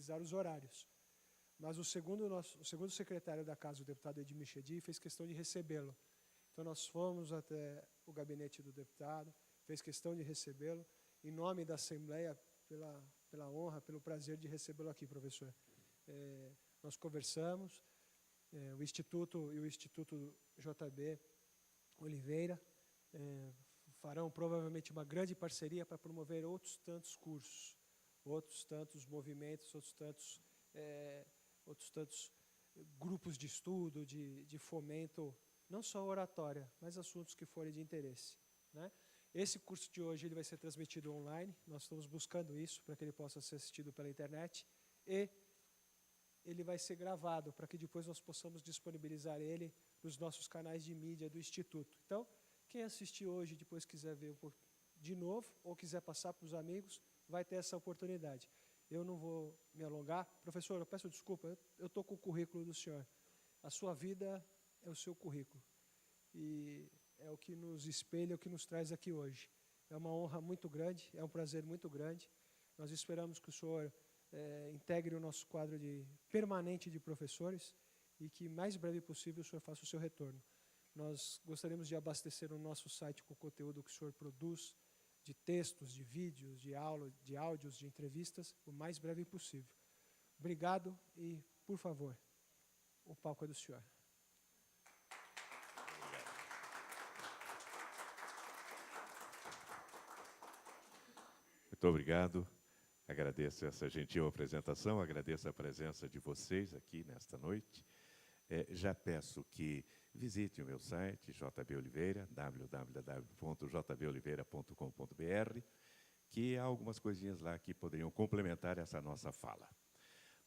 disponibilizar os horários. Mas o segundo secretário da casa, o deputado Edmir Chedi, fez questão de recebê-lo. Então, nós fomos até o gabinete do deputado, fez questão de recebê-lo, em nome da Assembleia, pela honra, pelo prazer de recebê-lo aqui, professor. Nós conversamos, o Instituto e o Instituto JB Oliveira farão provavelmente uma grande parceria para promover outros tantos cursos, outros tantos movimentos, outros tantos grupos de estudo, de fomento, não só oratória, mas assuntos que forem de interesse, né? Esse curso de hoje ele vai ser transmitido online, nós estamos buscando isso para que ele possa ser assistido pela internet, e ele vai ser gravado para que depois nós possamos disponibilizar ele nos nossos canais de mídia do Instituto. Então, quem assistir hoje e depois quiser ver de novo, ou quiser passar para os amigos, vai ter essa oportunidade. Eu não vou me alongar. Professor, eu peço desculpa, eu estou com o currículo do senhor. A sua vida é o seu currículo. E é o que nos espelha, é o que nos traz aqui hoje. É uma honra muito grande, é um prazer muito grande. Nós esperamos que o senhor integre o nosso quadro permanente de professores e que, mais breve possível, o senhor faça o seu retorno. Nós gostaríamos de abastecer o nosso site com o conteúdo que o senhor produz, de textos, de vídeos, de aula, de áudios, de entrevistas, o mais breve possível. Obrigado e, por favor, o palco é do senhor. Muito obrigado. Agradeço essa gentil apresentação, agradeço a presença de vocês aqui nesta noite. Já peço que visite o meu site, JB Oliveira, www.jboliveira.com.br, que há algumas coisinhas lá que poderiam complementar essa nossa fala.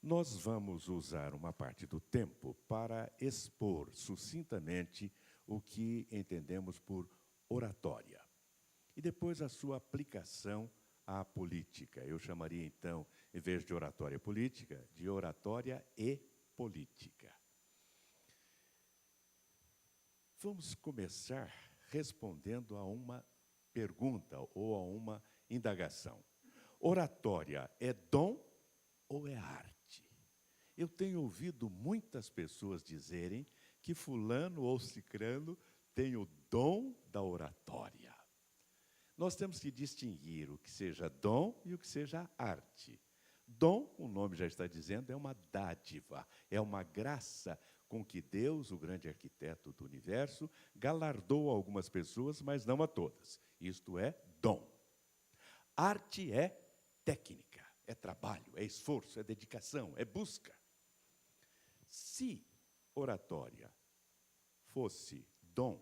Nós vamos usar uma parte do tempo para expor sucintamente o que entendemos por oratória. E depois a sua aplicação à política. Eu chamaria, então, em vez de oratória política, de oratória e política. Vamos começar respondendo a uma pergunta ou a uma indagação. Oratória é dom ou é arte? Eu tenho ouvido muitas pessoas dizerem que fulano ou cicrano tem o dom da oratória. Nós temos que distinguir o que seja dom e o que seja arte. Dom, o nome já está dizendo, é uma dádiva, é uma graça com que Deus, o grande arquiteto do universo, galardoa algumas pessoas, mas não a todas. Isto é dom. Arte é técnica, é trabalho, é esforço, é dedicação, é busca. Se oratória fosse dom,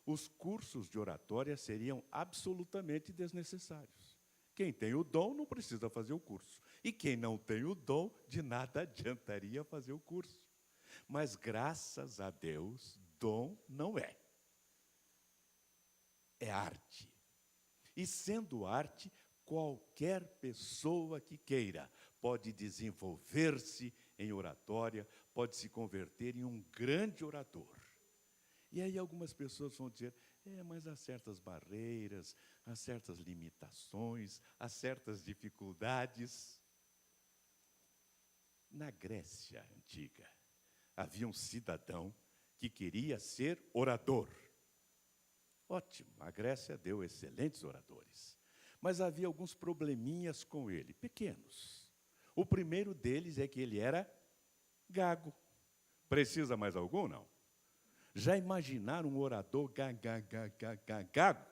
os cursos de oratória seriam absolutamente desnecessários. Quem tem o dom não precisa fazer o curso. E quem não tem o dom, de nada adiantaria fazer o curso. Mas, graças a Deus, dom não é. É arte. E, sendo arte, qualquer pessoa que queira pode desenvolver-se em oratória, pode se converter em um grande orador. E aí algumas pessoas vão dizer, mas há certas barreiras, há certas limitações, há certas dificuldades. Na Grécia Antiga, havia um cidadão que queria ser orador. Ótimo, a Grécia deu excelentes oradores. Mas havia alguns probleminhas com ele, pequenos. O primeiro deles é que ele era gago. Precisa mais algum, não? Já imaginaram um orador gago?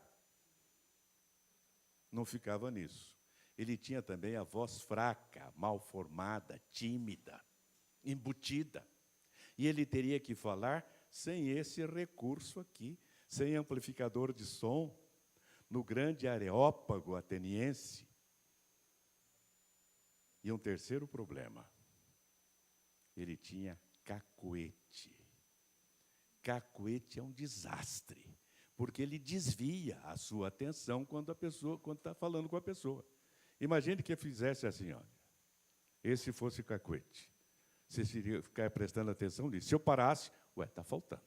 Não ficava nisso. Ele tinha também a voz fraca, mal formada, tímida, embutida. E ele teria que falar sem esse recurso aqui, sem amplificador de som, no grande areópago ateniense. E um terceiro problema. Ele tinha cacoete. Cacoete é um desastre, porque ele desvia a sua atenção quando está falando com a pessoa. Imagine que eu fizesse assim, olha, esse fosse cacoete. Você iria ficar prestando atenção nisso. Se eu parasse, está faltando.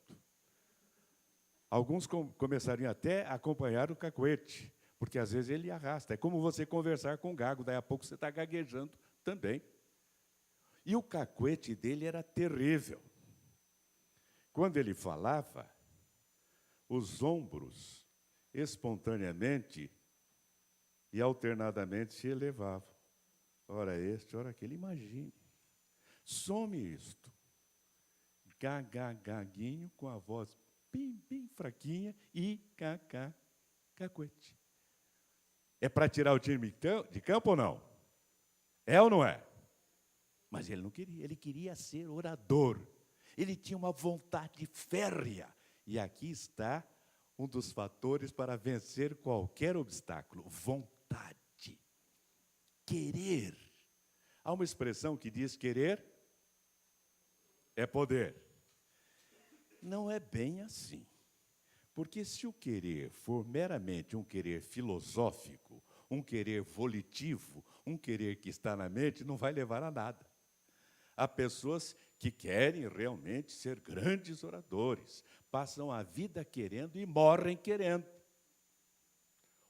Alguns começariam até a acompanhar o cacoete, porque às vezes ele arrasta. É como você conversar com um gago, daí a pouco você está gaguejando também. E o cacuete dele era terrível. Quando ele falava, os ombros espontaneamente e alternadamente se elevavam. Ora este, ora aquele, imagine. Some isto. Gaguinho, com a voz bem fraquinha, e cacuete. É para tirar o time de campo ou não? É ou não é? Mas ele não queria, ele queria ser orador. Ele tinha uma vontade férrea. E aqui está um dos fatores para vencer qualquer obstáculo: vontade. Querer. Há uma expressão que diz: querer é poder. Não é bem assim. Porque se o querer for meramente um querer filosófico, um querer volitivo, um querer que está na mente, não vai levar a nada. Há pessoas que querem realmente ser grandes oradores, passam a vida querendo e morrem querendo.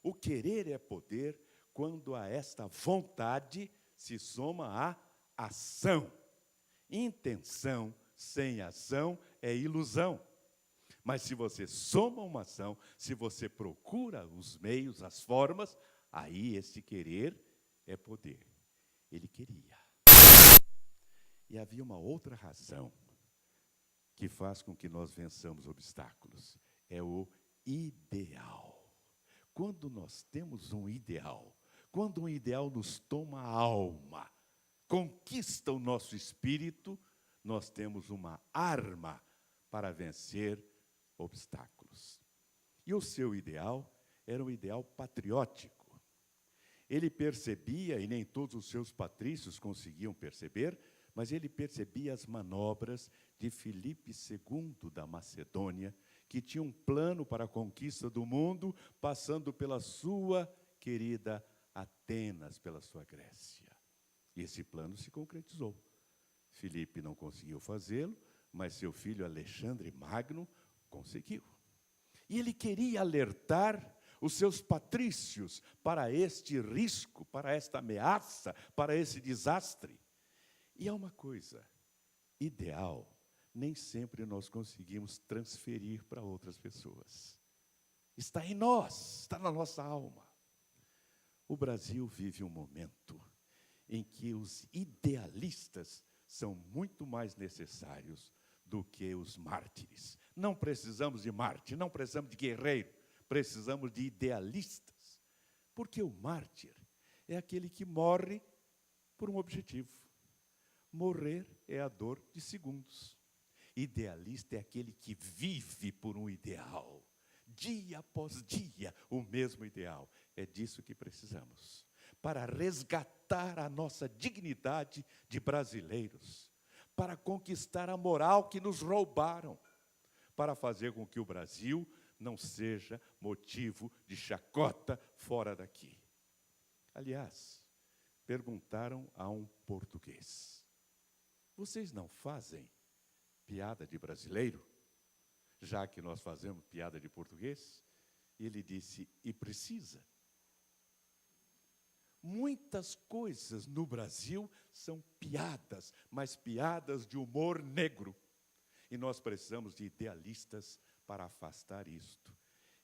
O querer é poder quando a esta vontade se soma a ação. Intenção sem ação é ilusão. Mas se você soma uma ação, se você procura os meios, as formas, aí esse querer é poder. Ele queria. E havia uma outra razão que faz com que nós vençamos obstáculos. É o ideal. Quando nós temos um ideal, quando um ideal nos toma a alma, conquista o nosso espírito, nós temos uma arma para vencer obstáculos. E o seu ideal era um ideal patriótico. Ele percebia, e nem todos os seus patrícios conseguiam perceber, mas ele percebia as manobras de Filipe II da Macedônia, que tinha um plano para a conquista do mundo, passando pela sua querida Atenas, pela sua Grécia. E esse plano se concretizou. Filipe não conseguiu fazê-lo, mas seu filho Alexandre Magno conseguiu. E ele queria alertar os seus patrícios para este risco, para esta ameaça, para esse desastre. E há uma coisa: ideal, nem sempre nós conseguimos transferir para outras pessoas. Está em nós, está na nossa alma. O Brasil vive um momento em que os idealistas são muito mais necessários do que os mártires. Não precisamos de mártir, não precisamos de guerreiro, precisamos de idealistas. Porque o mártir é aquele que morre por um objetivo. Morrer é a dor de segundos. Idealista é aquele que vive por um ideal. Dia após dia, o mesmo ideal. É disso que precisamos. Para resgatar a nossa dignidade de brasileiros. Para conquistar a moral que nos roubaram. Para fazer com que o Brasil não seja motivo de chacota fora daqui. Aliás, perguntaram a um português: vocês não fazem piada de brasileiro, já que nós fazemos piada de português? E ele disse: e precisa. Muitas coisas no Brasil são piadas, mas piadas de humor negro. E nós precisamos de idealistas para afastar isto.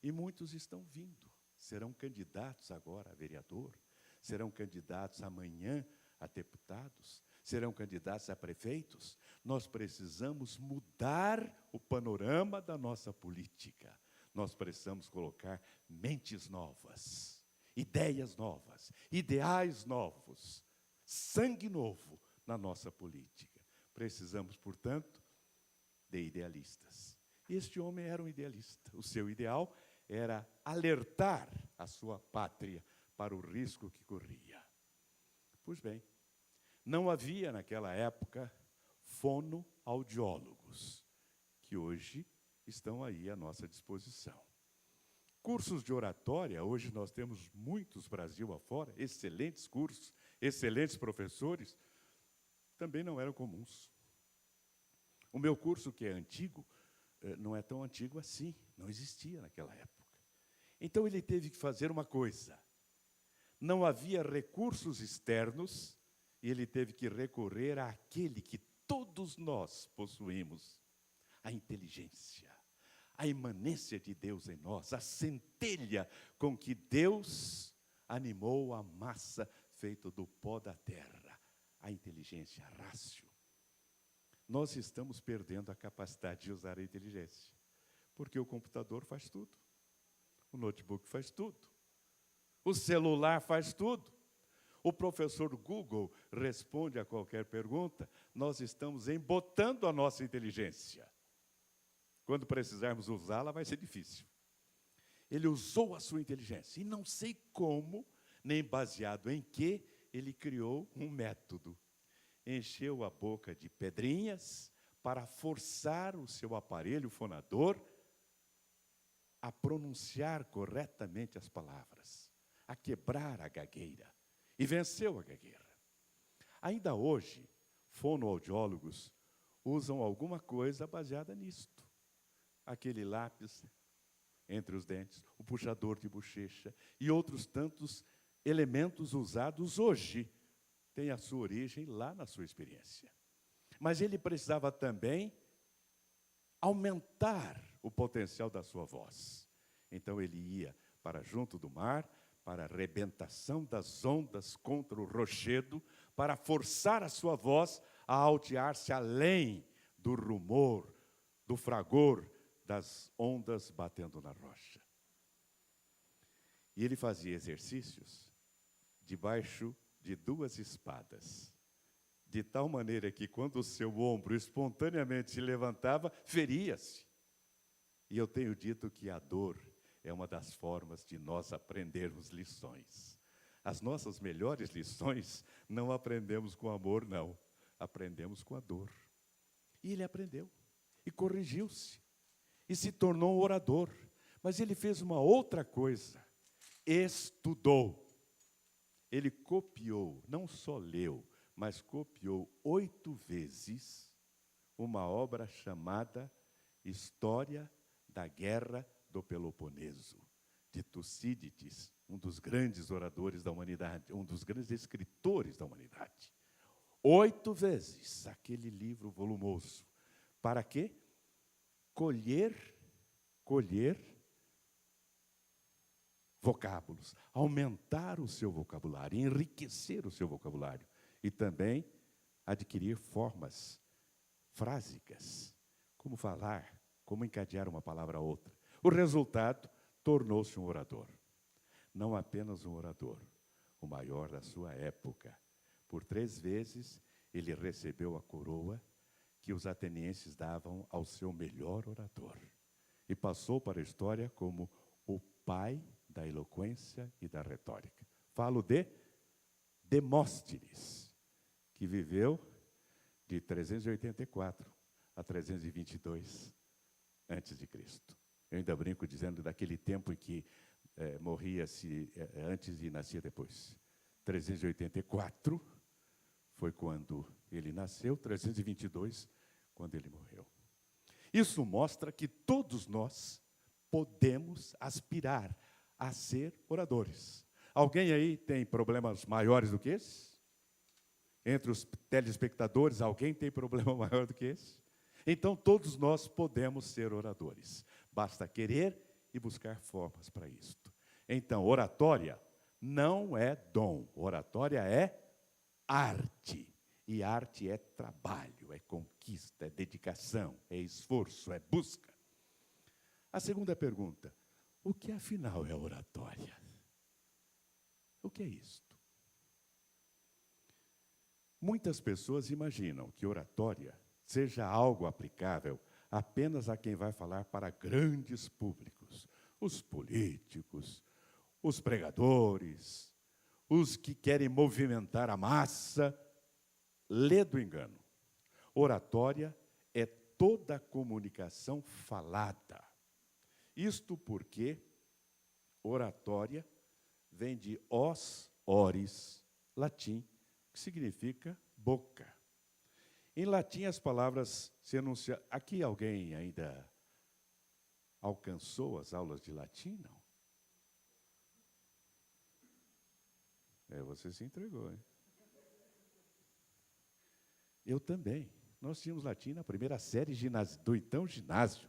E muitos estão vindo, serão candidatos agora a vereador, serão candidatos amanhã a deputados, serão candidatos a prefeitos. Nós precisamos mudar o panorama da nossa política. Nós precisamos colocar mentes novas, ideias novas, ideais novos, sangue novo na nossa política. Precisamos, portanto, de idealistas. Este homem era um idealista. O seu ideal era alertar a sua pátria para o risco que corria. Pois bem, não havia naquela época fonoaudiólogos, que hoje estão aí à nossa disposição. Cursos de oratória, hoje nós temos muitos Brasil afora, excelentes cursos, excelentes professores, também não eram comuns. O meu curso, que é antigo, não é tão antigo assim, não existia naquela época. Então ele teve que fazer uma coisa. Não havia recursos externos E ele teve que recorrer àquele que todos nós possuímos, a inteligência, a imanência de Deus em nós, a centelha com que Deus animou a massa feita do pó da terra, a inteligência, a rácio. Nós estamos perdendo a capacidade de usar a inteligência, porque o computador faz tudo, o notebook faz tudo, o celular faz tudo, o professor Google responde a qualquer pergunta. Nós estamos embotando a nossa inteligência. Quando precisarmos usá-la, vai ser difícil. Ele usou a sua inteligência, e não sei como, nem baseado em que, ele criou um método. Encheu a boca de pedrinhas para forçar o seu aparelho fonador a pronunciar corretamente as palavras, a quebrar a gagueira, e venceu a gagueira. Ainda hoje, fonoaudiólogos usam alguma coisa baseada nisto. Aquele lápis entre os dentes, o puxador de bochecha e outros tantos elementos usados hoje têm a sua origem lá na sua experiência. Mas ele precisava também aumentar o potencial da sua voz. Então ele ia para junto do mar, para a arrebentação das ondas contra o rochedo, para forçar a sua voz a altear-se além do rumor, do fragor das ondas batendo na rocha. E ele fazia exercícios debaixo de 2 espadas, de tal maneira que quando o seu ombro espontaneamente se levantava, feria-se. E eu tenho dito que a dor é uma das formas de nós aprendermos lições. As nossas melhores lições não aprendemos com amor, não. Aprendemos com a dor. E ele aprendeu, e corrigiu-se, e se tornou um orador. Mas ele fez uma outra coisa, estudou. Ele copiou, não só leu, mas copiou 8 vezes uma obra chamada História da Guerra do Peloponeso, de Tucídides, um dos grandes oradores da humanidade, um dos grandes escritores da humanidade. 8 vezes aquele livro volumoso. Para quê? Colher vocábulos, aumentar o seu vocabulário, enriquecer o seu vocabulário e também adquirir formas frásicas, como falar, como encadear uma palavra a outra. O resultado, tornou-se um orador. Não apenas um orador, o maior da sua época. Por 3 vezes, ele recebeu a coroa que os atenienses davam ao seu melhor orador. E passou para a história como o pai da eloquência e da retórica. Falo de Demóstenes, que viveu de 384 a 322 antes de Cristo. Eu ainda brinco dizendo daquele tempo em que morria-se antes e nascia depois. 384 foi quando ele nasceu, 322 quando ele morreu. Isso mostra que todos nós podemos aspirar a ser oradores. Alguém aí tem problemas maiores do que esse? Entre os telespectadores, alguém tem problema maior do que esse? Então, todos nós podemos ser oradores. Basta querer e buscar formas para isto. Então, oratória não é dom. Oratória é arte. E arte é trabalho, é conquista, é dedicação, é esforço, é busca. A segunda pergunta: o que afinal é oratória? O que é isto? Muitas pessoas imaginam que oratória seja algo aplicável apenas a quem vai falar para grandes públicos, os políticos, os pregadores, os que querem movimentar a massa. Lê do engano. Oratória é toda a comunicação falada. Isto porque oratória vem de os ores, latim, que significa boca. Em latim, as palavras se enunciam. Aqui alguém ainda alcançou as aulas de latim? Não? Você se entregou, hein? Eu também. Nós tínhamos latim na primeira série do então ginásio.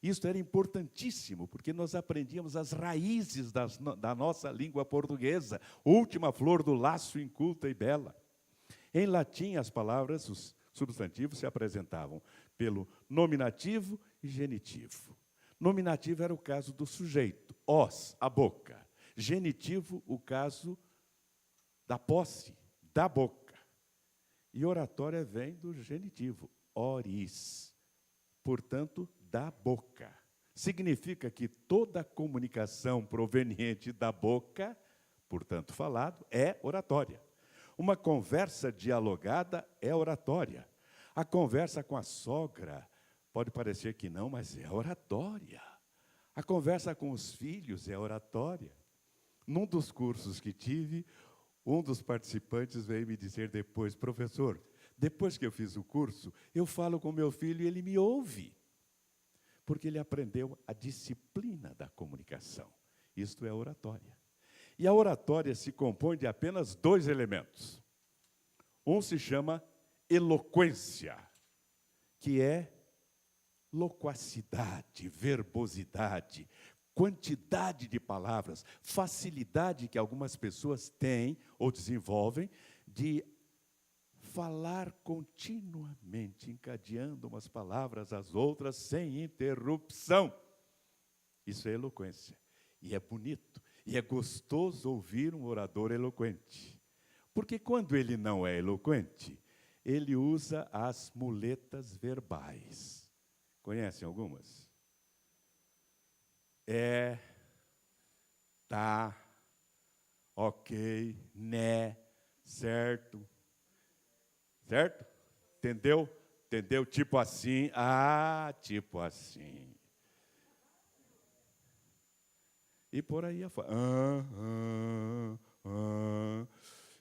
Isso era importantíssimo, porque nós aprendíamos as raízes da nossa língua portuguesa, última flor do laço inculta e bela. Em latim, as palavras, os substantivos, se apresentavam pelo nominativo e genitivo. Nominativo era o caso do sujeito, os, a boca. Genitivo, o caso da posse, da boca. E oratória vem do genitivo, oris. Portanto, da boca. Significa que toda comunicação proveniente da boca, portanto falado, é oratória. Uma conversa dialogada é oratória. A conversa com a sogra pode parecer que não, mas é oratória. A conversa com os filhos é oratória. Num dos cursos que tive, um dos participantes veio me dizer depois, professor, depois que eu fiz o curso, eu falo com meu filho e ele me ouve. Porque ele aprendeu a disciplina da comunicação. Isto é oratória. E a oratória se compõe de apenas 2 elementos. Um se chama eloquência, que é loquacidade, verbosidade, quantidade de palavras, facilidade que algumas pessoas têm ou desenvolvem de falar continuamente, encadeando umas palavras às outras sem interrupção. Isso é eloquência. E é bonito. E é gostoso ouvir um orador eloquente. Porque quando ele não é eloquente, ele usa as muletas verbais. Conhecem algumas? É, tá, ok, né, certo. Certo? Entendeu? Entendeu? Tipo assim, tipo assim. E por aí afora.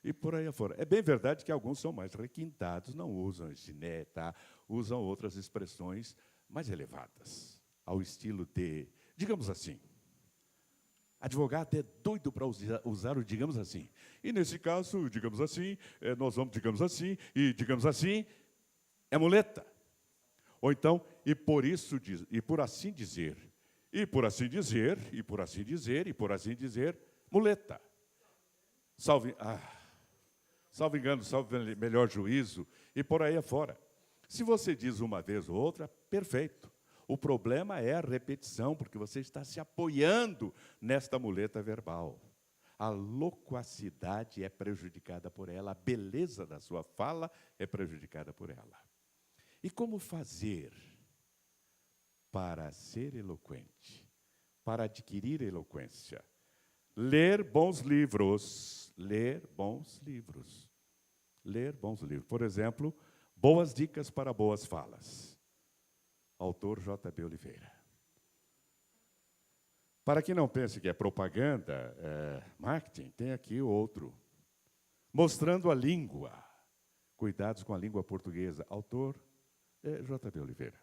E por aí afora. É bem verdade que alguns são mais requintados, não usam esse né, tá? Usam outras expressões mais elevadas, ao estilo de, digamos assim, advogado é doido para usar o digamos assim. E nesse caso, digamos assim, nós vamos, digamos assim, e digamos assim, é muleta. Ou então, e por isso, e por assim dizer, e por assim dizer, e por assim dizer, e por assim dizer, muleta. Salve engano, salve melhor juízo, e por aí afora. Se você diz uma vez ou outra, perfeito. O problema é a repetição, porque você está se apoiando nesta muleta verbal. A loquacidade é prejudicada por ela, a beleza da sua fala é prejudicada por ela. E como fazer para ser eloquente, para adquirir eloquência? Ler bons livros, ler bons livros. Ler bons livros. Por exemplo, Boas Dicas para Boas Falas. Autor J.B. Oliveira. Para quem não pense que é propaganda, marketing, tem aqui outro. Mostrando a Língua. Cuidados com a Língua Portuguesa. Autor J.B. Oliveira.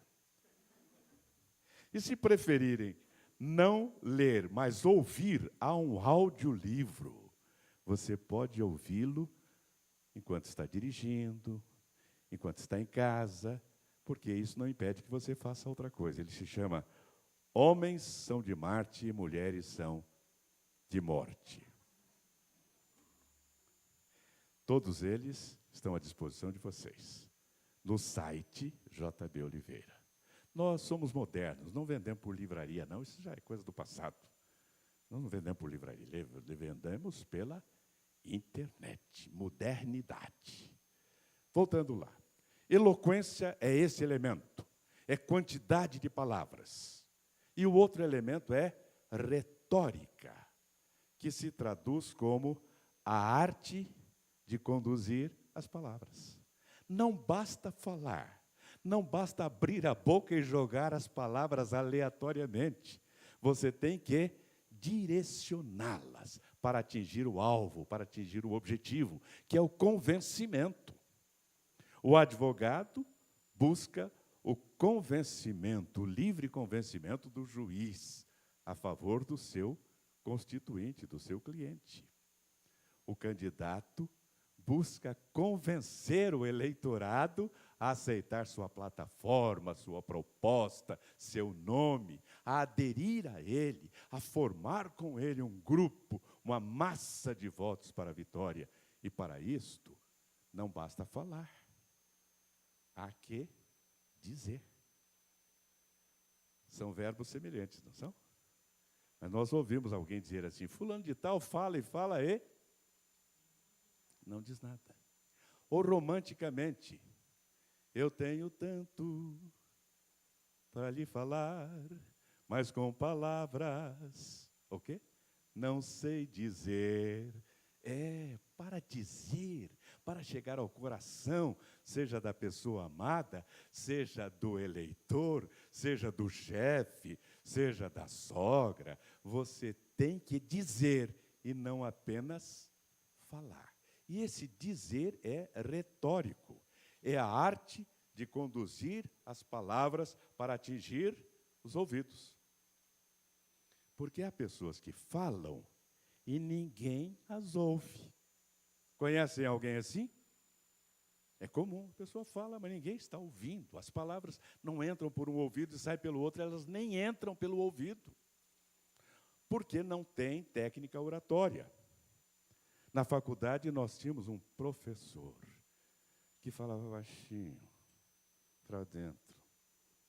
E se preferirem não ler, mas ouvir, há um audiolivro. Você pode ouvi-lo enquanto está dirigindo, enquanto está em casa, porque isso não impede que você faça outra coisa. Ele se chama Homens são de Marte e Mulheres são de Morte. Todos eles estão à disposição de vocês, no site JB Oliveira. Nós somos modernos, não vendemos por livraria, não, isso já é coisa do passado. Nós não vendemos por livraria, vendemos pela internet, modernidade. Voltando lá. Eloquência é esse elemento, é quantidade de palavras. E o outro elemento é retórica, que se traduz como a arte de conduzir as palavras. Não basta falar, não basta abrir a boca e jogar as palavras aleatoriamente. Você tem que direcioná-las para atingir o alvo, para atingir o objetivo, que é o convencimento. O advogado busca o convencimento, o livre convencimento do juiz a favor do seu constituinte, do seu cliente. O candidato busca convencer o eleitorado a aceitar sua plataforma, sua proposta, seu nome, a aderir a ele, a formar com ele um grupo, uma massa de votos para a vitória. E para isto, não basta falar, há que dizer. São verbos semelhantes, não são? Mas nós ouvimos alguém dizer assim, fulano de tal fala e fala e não diz nada. Ou romanticamente, eu tenho tanto para lhe falar, mas com palavras, o quê? Não sei dizer. Para dizer, para chegar ao coração, seja da pessoa amada, seja do eleitor, seja do chefe, seja da sogra, você tem que dizer e não apenas falar. E esse dizer é retórico, é a arte de conduzir as palavras para atingir os ouvidos. Porque há pessoas que falam e ninguém as ouve. Conhecem alguém assim? É comum, a pessoa fala, mas ninguém está ouvindo. As palavras não entram por um ouvido e saem pelo outro, elas nem entram pelo ouvido. Porque não tem técnica oratória. Na faculdade nós tínhamos um professor que falava baixinho, para dentro,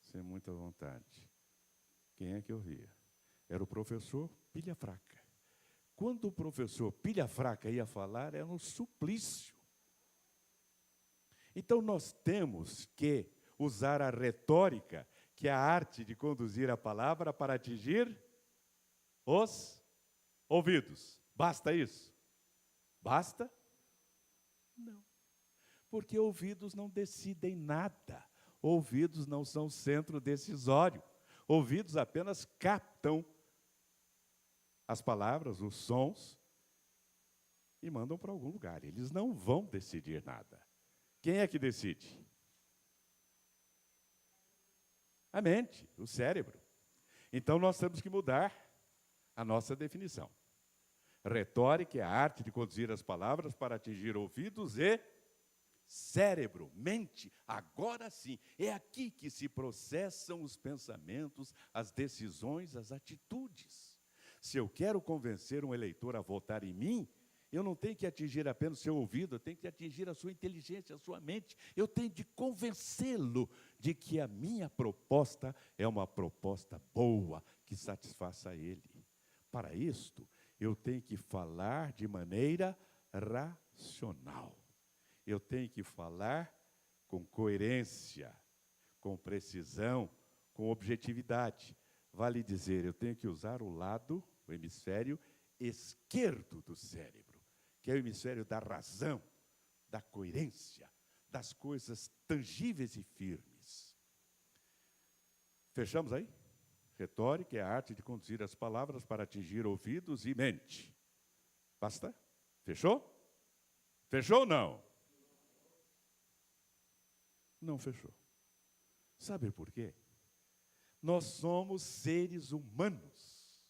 sem muita vontade. Quem é que ouvia? Era o professor pilha fraca. Quando o professor pilha fraca ia falar, era um suplício. Então, nós temos que usar a retórica, que é a arte de conduzir a palavra para atingir os ouvidos. Basta isso? Basta? Não. Porque ouvidos não decidem nada. Ouvidos não são centro decisório. Ouvidos apenas captam as palavras, os sons, e mandam para algum lugar. Eles não vão decidir nada. Quem é que decide? A mente, o cérebro. Então, nós temos que mudar a nossa definição. Retórica é a arte de conduzir as palavras para atingir ouvidos e cérebro, mente. Agora sim, é aqui que se processam os pensamentos, as decisões, as atitudes. Se eu quero convencer um eleitor a votar em mim, eu não tenho que atingir apenas o seu ouvido, eu tenho que atingir a sua inteligência, a sua mente. Eu tenho de convencê-lo de que a minha proposta é uma proposta boa, que satisfaça ele. Para isto, eu tenho que falar de maneira racional. Eu tenho que falar com coerência, com precisão, com objetividade. Vale dizer, eu tenho que usar o lado, o hemisfério esquerdo do cérebro, que é o hemisfério da razão, da coerência, das coisas tangíveis e firmes. Fechamos aí? Retórica é a arte de conduzir as palavras para atingir ouvidos e mente. Basta? Fechou? Fechou ou não? Não fechou. Sabe por quê? Nós somos seres humanos.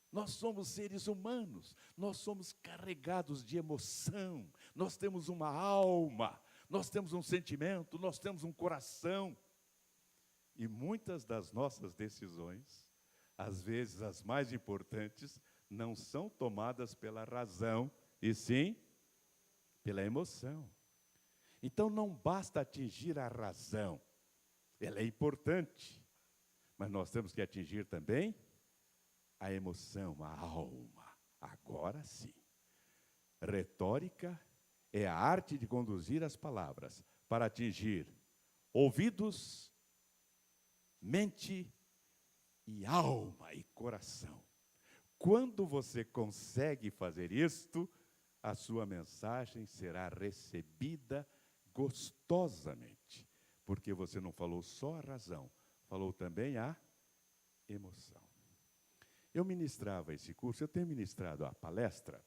Nós somos seres humanos. Nós somos carregados de emoção. Nós temos uma alma. Nós temos um sentimento. Nós temos um coração. E muitas das nossas decisões, às vezes as mais importantes, não são tomadas pela razão, e sim pela emoção. Então não basta atingir a razão. Ela é importante. Mas nós temos que atingir também a emoção, a alma. Agora sim. Retórica é a arte de conduzir as palavras para atingir ouvidos, mente e alma e coração. Quando você consegue fazer isto, a sua mensagem será recebida gostosamente, porque você não falou só a razão, falou também a emoção. Eu ministrava esse curso, eu tenho ministrado a palestra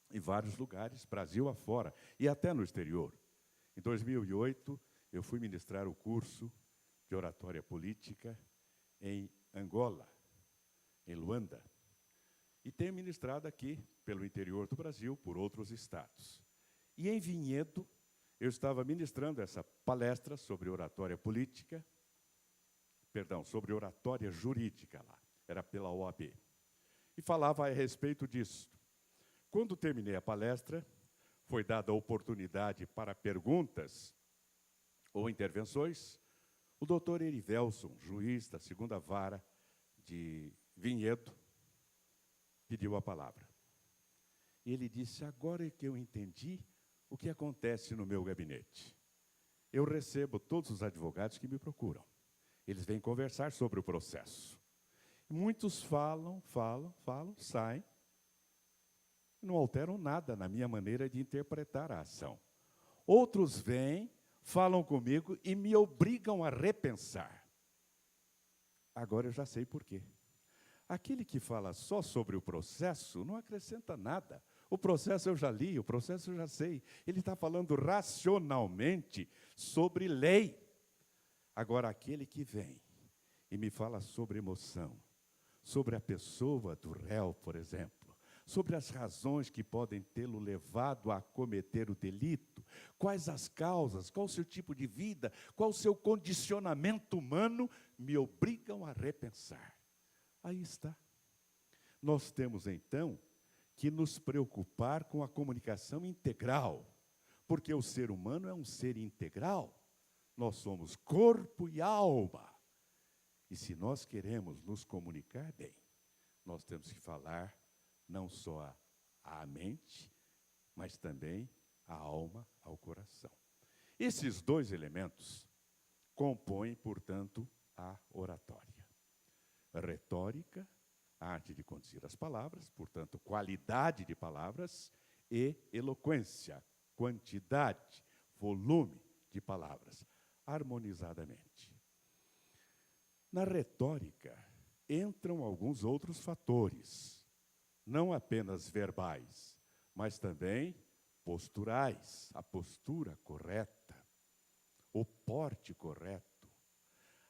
em vários lugares, Brasil afora, e até no exterior. Em 2008, eu fui ministrar o curso de oratória política em Angola, em Luanda. E tenho ministrado aqui, pelo interior do Brasil, por outros estados. E em Vinhedo, eu estava ministrando essa palestra sobre oratória política, sobre oratória jurídica lá, era pela OAB, e falava a respeito disso. Quando terminei a palestra, foi dada a oportunidade para perguntas ou intervenções. O doutor Erivelson, juiz da 2ª Vara de Vinhedo, pediu a palavra. E ele disse: agora é que eu entendi o que acontece no meu gabinete. Eu recebo todos os advogados que me procuram. Eles vêm conversar sobre o processo. Muitos falam, saem, não alteram nada na minha maneira de interpretar a ação. Outros vêm, falam comigo e me obrigam a repensar. Agora eu já sei por quê. Aquele que fala só sobre o processo não acrescenta nada. O processo eu já li, o processo eu já sei. Ele está falando racionalmente sobre lei. Agora, aquele que vem e me fala sobre emoção, sobre a pessoa do réu, por exemplo, sobre as razões que podem tê-lo levado a cometer o delito, quais as causas, qual o seu tipo de vida, qual o seu condicionamento humano, me obrigam a repensar. Aí está. Nós temos, então, que nos preocupar com a comunicação integral, porque o ser humano é um ser integral. Nós somos corpo e alma. E se nós queremos nos comunicar bem, nós temos que falar não só à mente, mas também à alma, ao coração. Esses dois elementos compõem, portanto, a oratória. A retórica, a arte de conduzir as palavras, portanto, qualidade de palavras, e eloquência, quantidade, volume de palavras, harmonizadamente. Na retórica, entram alguns outros fatores, não apenas verbais, mas também posturais, a postura correta, o porte correto,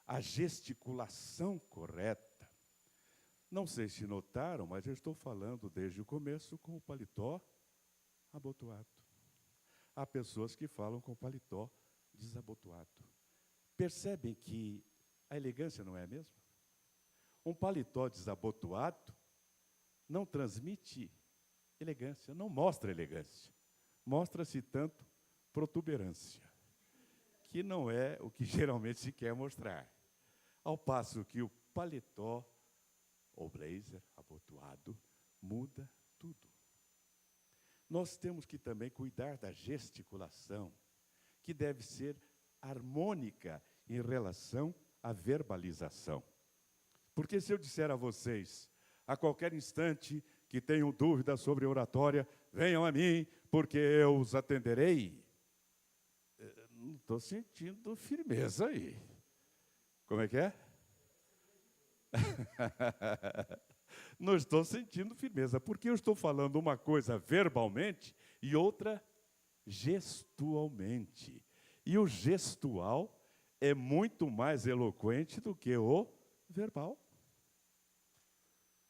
a gesticulação correta. Não sei se notaram, mas eu estou falando desde o começo com o paletó abotoado. Há pessoas que falam com o paletó desabotoado. Percebem que a elegância não é a mesma? Um paletó desabotoado não transmite elegância, não mostra elegância. Mostra-se tanto protuberância, que não é o que geralmente se quer mostrar. Ao passo que o paletó ou blazer abotoado muda tudo. Nós temos que também cuidar da gesticulação, que deve ser harmônica em relação à verbalização. Porque se eu disser a vocês, a qualquer instante que tenham dúvidas sobre oratória, venham a mim, porque eu os atenderei. Não estou sentindo firmeza aí. Como é que é? Não estou sentindo firmeza, porque eu estou falando uma coisa verbalmente e outra gestualmente. E o gestual é muito mais eloquente do que o verbal.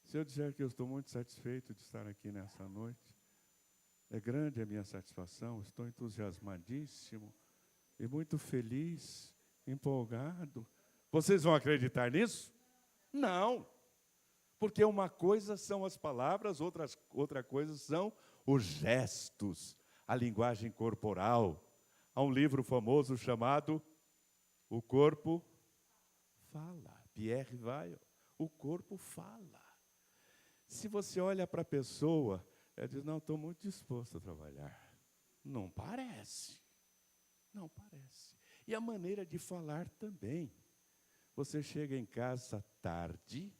Se eu disser que eu estou muito satisfeito de estar aqui nessa noite, é grande a minha satisfação, estou entusiasmadíssimo e muito feliz, empolgado. Vocês vão acreditar nisso? Não. Porque uma coisa são as palavras, outra coisa são os gestos, a linguagem corporal. Há um livro famoso chamado O Corpo Fala, Pierre Weil. O corpo fala. Se você olha para a pessoa, ela diz, não, estou muito disposto a trabalhar. Não parece. Não parece. E a maneira de falar também. Você chega em casa tarde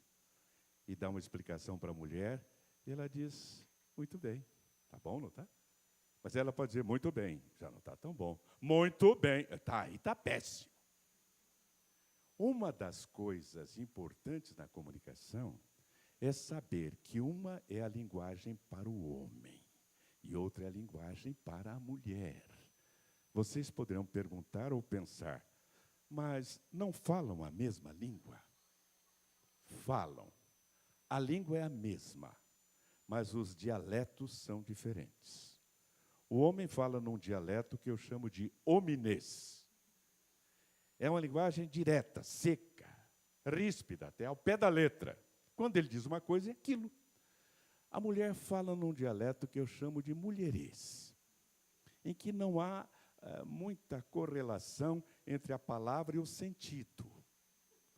e dá uma explicação para a mulher, e ela diz, muito bem. Tá bom, não tá? Mas ela pode dizer, muito bem, já não está tão bom. Muito bem, tá, aí está péssimo. Uma das coisas importantes na comunicação é saber que uma é a linguagem para o homem e outra é a linguagem para a mulher. Vocês poderão perguntar ou pensar, mas não falam a mesma língua? Falam. A língua é a mesma, mas os dialetos são diferentes. O homem fala num dialeto que eu chamo de hominês. É uma linguagem direta, seca, ríspida, até ao pé da letra. Quando ele diz uma coisa, é aquilo. A mulher fala num dialeto que eu chamo de mulherês, em que não há muita correlação entre a palavra e o sentido.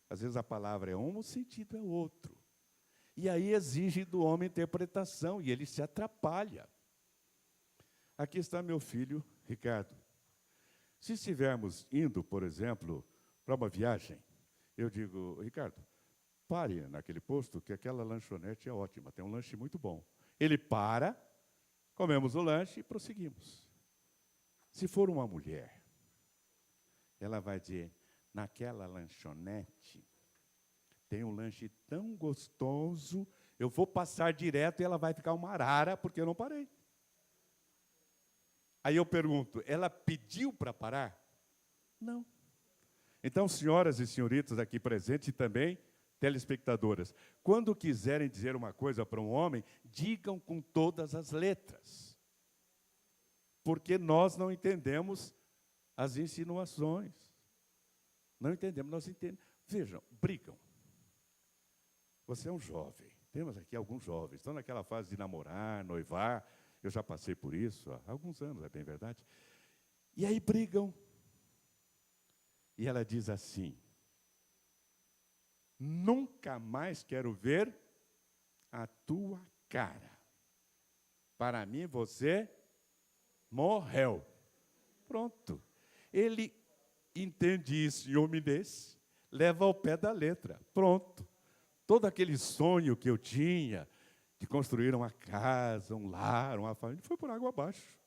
Às vezes a palavra é um, o sentido é outro. E aí exige do homem interpretação, e ele se atrapalha. Aqui está meu filho, Ricardo. Se estivermos indo, por exemplo, para uma viagem, eu digo, Ricardo, pare naquele posto, que aquela lanchonete é ótima, tem um lanche muito bom. Ele para, comemos o lanche e prosseguimos. Se for uma mulher, ela vai dizer, naquela lanchonete tem um lanche tão gostoso, eu vou passar direto e ela vai ficar uma arara, porque eu não parei. Aí eu pergunto, ela pediu para parar? Não. Então, senhoras e senhoritas aqui presentes e também telespectadoras, quando quiserem dizer uma coisa para um homem, digam com todas as letras. Porque nós não entendemos as insinuações. Não entendemos, nós entendemos. Vejam, brigam. Você é um jovem, temos aqui alguns jovens, estão naquela fase de namorar, noivar, eu já passei por isso há alguns anos, é bem verdade. E aí brigam. E ela diz assim, nunca mais quero ver a tua cara. Para mim, você morreu. Pronto. Ele entende isso em hominês, leva ao pé da letra. Pronto. Todo aquele sonho que eu tinha de construir uma casa, um lar, uma família, foi por água abaixo.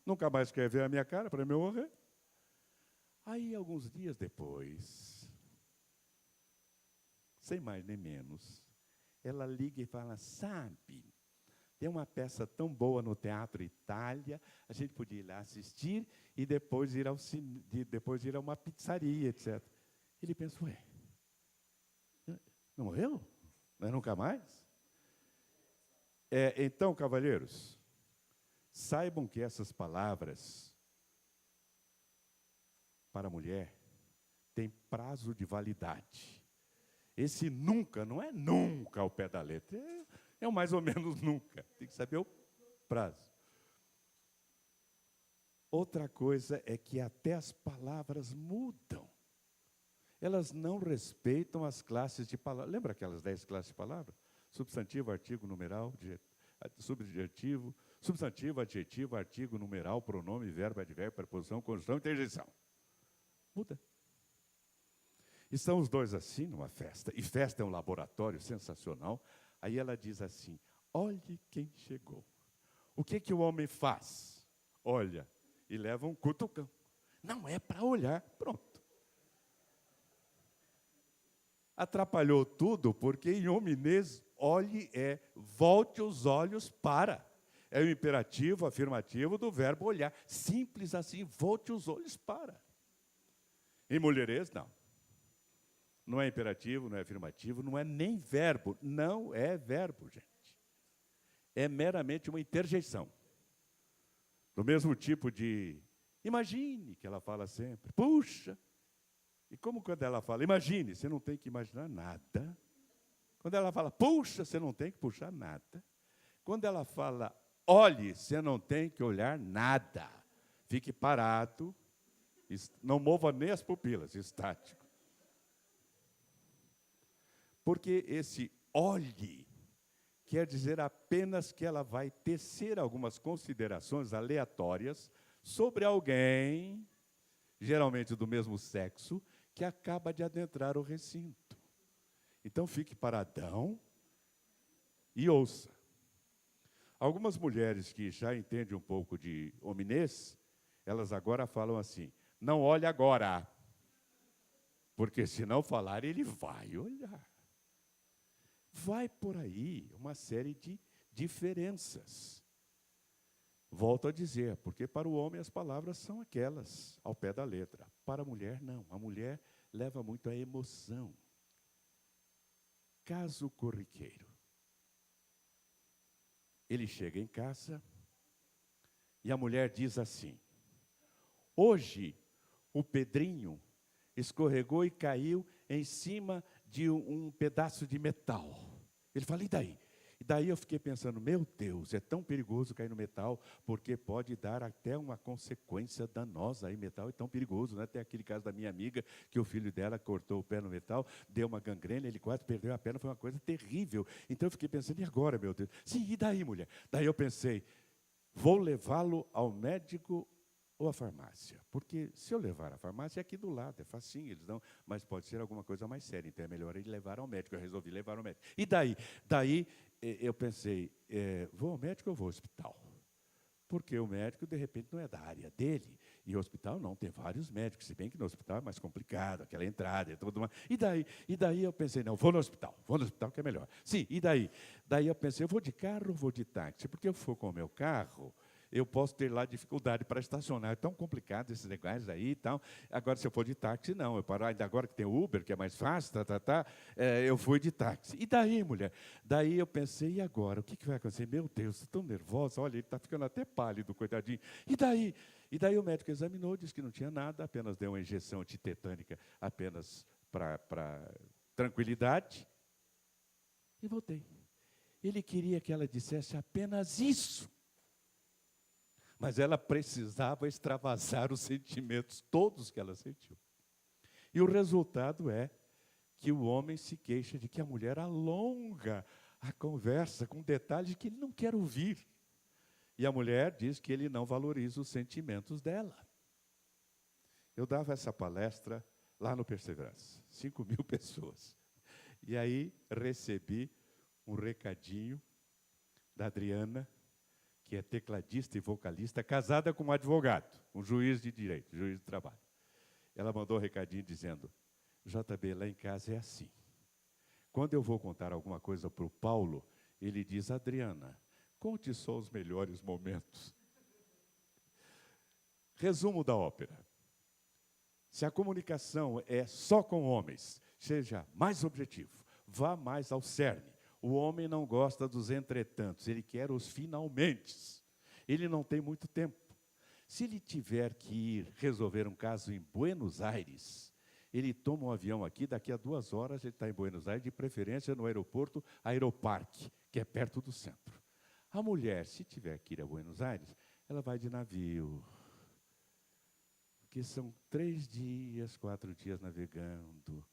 Nunca mais quer ver a minha cara para me morrer. Aí, alguns dias depois, sem mais nem menos, ela liga e fala, sabe, tem uma peça tão boa no Teatro Itália, a gente podia ir lá assistir e depois ir a uma pizzaria, etc. Ele pensa, ué, não morreu? Não é nunca mais? Então, cavalheiros, saibam que essas palavras para a mulher têm prazo de validade. Esse nunca não é nunca ao pé da letra, é o mais ou menos nunca. Tem que saber o prazo. Outra coisa é que até as palavras mudam. Elas não respeitam as classes de palavras. Lembra aquelas 10 classes de palavras? Substantivo, artigo, numeral, subjetivo, substantivo, adjetivo, artigo, numeral, pronome, verbo, advérbio, preposição, conjunção e interjeição. Muda. Estão os dois assim numa festa, e festa é um laboratório sensacional. Aí ela diz assim, olhe quem chegou. O que o homem faz? Olha, e leva um cutucão. Não é para olhar, pronto. Atrapalhou tudo, porque em hominês, olhe volte os olhos para. É o imperativo afirmativo do verbo olhar. Simples assim, volte os olhos para. Em mulherês, não. Não é imperativo, não é afirmativo, não é nem verbo. Não é verbo, gente. É meramente uma interjeição. Do mesmo tipo de, imagine, que ela fala sempre. Puxa. E como quando ela fala, imagine, você não tem que imaginar nada. Quando ela fala, puxa, você não tem que puxar nada. Quando ela fala, olhe, você não tem que olhar nada. Fique parado, não mova nem as pupilas, estático. Porque esse olhe quer dizer apenas que ela vai tecer algumas considerações aleatórias sobre alguém, geralmente do mesmo sexo, que acaba de adentrar o recinto. Então, fique paradão e ouça. Algumas mulheres que já entendem um pouco de hominês, elas agora falam assim, não olhe agora, porque se não falar, ele vai olhar. Vai por aí uma série de diferenças. Volto a dizer, porque para o homem as palavras são aquelas, ao pé da letra. Para a mulher, não. A mulher leva muito a emoção. Caso corriqueiro. Ele chega em casa E a mulher diz assim: hoje o Pedrinho escorregou e caiu em cima de um pedaço de metal. Ele fala, e daí? E daí eu fiquei pensando, meu Deus, é tão perigoso cair no metal, porque pode dar até uma consequência danosa. Aí metal é tão perigoso, né? Tem aquele caso da minha amiga, que o filho dela cortou o pé no metal, deu uma gangrena, ele quase perdeu a perna, foi uma coisa terrível. Então eu fiquei pensando, e agora, meu Deus? Sim, e daí, mulher? Daí eu pensei, vou levá-lo ao médico ou à farmácia. Porque se eu levar à farmácia, é aqui do lado, é facinho, eles dão, mas pode ser alguma coisa mais séria, então é melhor ele levar ao médico. Eu resolvi levar ao médico. E daí? Daí eu pensei, vou ao médico ou vou ao hospital? Porque o médico, de repente, não é da área dele. E o hospital não, tem vários médicos, se bem que no hospital é mais complicado, aquela entrada e tudo mais. E daí eu pensei, não, vou no hospital que é melhor. Sim, e daí? Daí eu pensei, eu vou de carro ou vou de táxi? Porque eu for com o meu carro, eu posso ter lá dificuldade para estacionar. É tão complicado esses negócios aí e tal. Agora, se eu for de táxi, não. Eu paro, ainda agora que tem o Uber, que é mais fácil, eu fui de táxi. E daí, mulher? Daí eu pensei, e agora? O que vai acontecer? Meu Deus, estou tão nervosa. Olha, ele está ficando até pálido, coitadinho. E daí? E daí o médico examinou, disse que não tinha nada, apenas deu uma injeção antitetânica, apenas para tranquilidade. E voltei. Ele queria que ela dissesse apenas isso. Mas ela precisava extravasar os sentimentos todos que ela sentiu. E o resultado é que o homem se queixa de que a mulher alonga a conversa com detalhes que ele não quer ouvir. E a mulher diz que ele não valoriza os sentimentos dela. Eu dava essa palestra lá no Perseverança, 5.000 pessoas. E aí recebi um recadinho da Adriana, que é tecladista e vocalista, casada com um advogado, um juiz de direito, juiz de trabalho. Ela mandou um recadinho dizendo, JB, lá em casa é assim. Quando eu vou contar alguma coisa para o Paulo, ele diz, Adriana, conte só os melhores momentos. Resumo da ópera. Se a comunicação é só com homens, seja mais objetivo, vá mais ao cerne. O homem não gosta dos entretantos, ele quer os finalmentes. Ele não tem muito tempo. Se ele tiver que ir resolver um caso em Buenos Aires, ele toma um avião aqui, daqui a 2 horas ele está em Buenos Aires, de preferência no aeroporto Aeroparque, que é perto do centro. A mulher, se tiver que ir a Buenos Aires, ela vai de navio, porque são 3 dias, 4 dias navegando,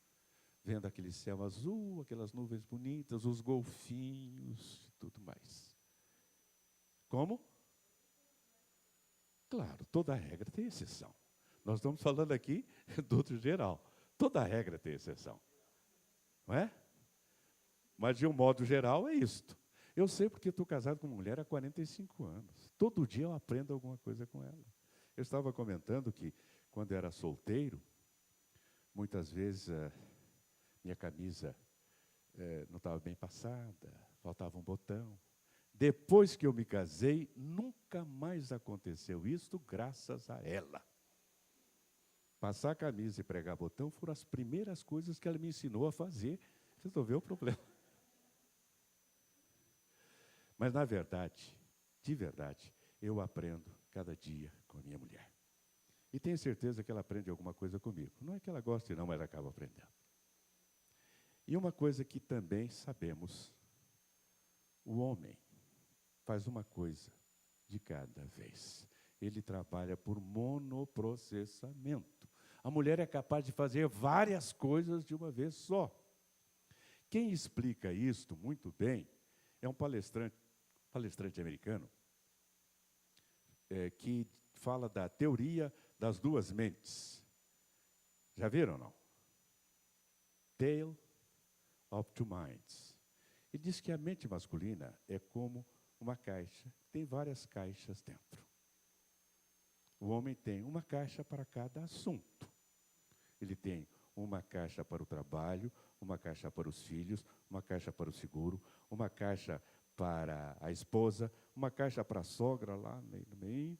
vendo aquele céu azul, aquelas nuvens bonitas, os golfinhos e tudo mais. Como? Claro, toda regra tem exceção. Nós estamos falando aqui do outro geral. Toda regra tem exceção. Não é? Mas, de um modo geral, é isto. Eu sei porque estou casado com uma mulher há 45 anos. Todo dia eu aprendo alguma coisa com ela. Eu estava comentando que, quando eu era solteiro, muitas vezes minha camisa não estava bem passada, faltava um botão. Depois que eu me casei, nunca mais aconteceu isso, graças a ela. Passar a camisa e pregar botão foram as primeiras coisas que ela me ensinou a fazer. Resolveu o problema. Mas, na verdade, de verdade, eu aprendo cada dia com a minha mulher. E tenho certeza que ela aprende alguma coisa comigo. Não é que ela goste, não, mas ela acaba aprendendo. E uma coisa que também sabemos, o homem faz uma coisa de cada vez. Ele trabalha por monoprocessamento. A mulher é capaz de fazer várias coisas de uma vez só. Quem explica isto muito bem é um palestrante americano que fala da teoria das 2 mentes. Já viram ou não? Tale of Two Minds. Ele diz que a mente masculina é como uma caixa, tem várias caixas dentro. O homem tem uma caixa para cada assunto. Ele tem uma caixa para o trabalho, uma caixa para os filhos, uma caixa para o seguro, uma caixa para a esposa, uma caixa para a sogra lá no meio.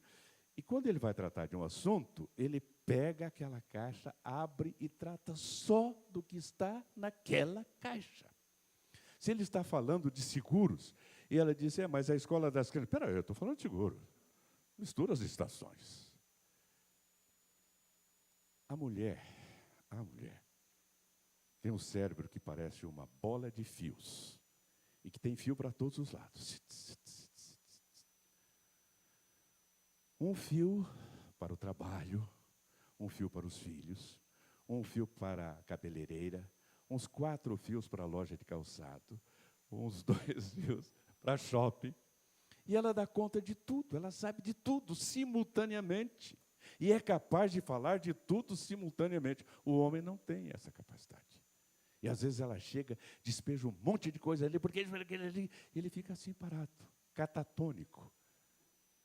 E quando ele vai tratar de um assunto, ele pega aquela caixa, abre e trata só do que está naquela caixa. Se ele está falando de seguros, e ela diz, mas a escola das crianças... Espera aí, eu estou falando de seguro. Mistura as estações. A mulher tem um cérebro que parece uma bola de fios e que tem fio para todos os lados. Um fio para o trabalho, um fio para os filhos, um fio para a cabeleireira, uns 4 fios para a loja de calçado, uns 2 fios para shopping. E ela dá conta de tudo, ela sabe de tudo simultaneamente. E é capaz de falar de tudo simultaneamente. O homem não tem essa capacidade. E às vezes ela chega, despeja um monte de coisa ali, porque ele fica assim parado, catatônico.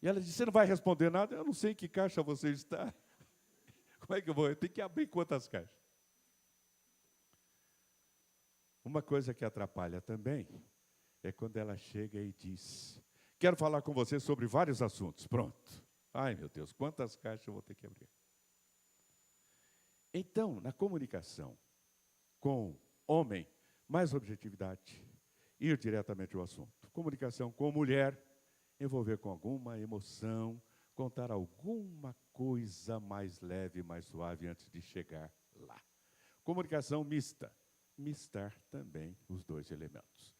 E ela diz, você não vai responder nada? Eu não sei em que caixa você está. Como é que eu vou? Eu tenho que abrir quantas caixas? Uma coisa que atrapalha também é quando ela chega e diz, quero falar com você sobre vários assuntos. Pronto. Ai, meu Deus, quantas caixas eu vou ter que abrir? Então, na comunicação com homem, mais objetividade, ir diretamente ao assunto. Comunicação com mulher, envolver com alguma emoção, contar alguma coisa mais leve, mais suave antes de chegar lá. Comunicação mista, mistar também os 2 elementos.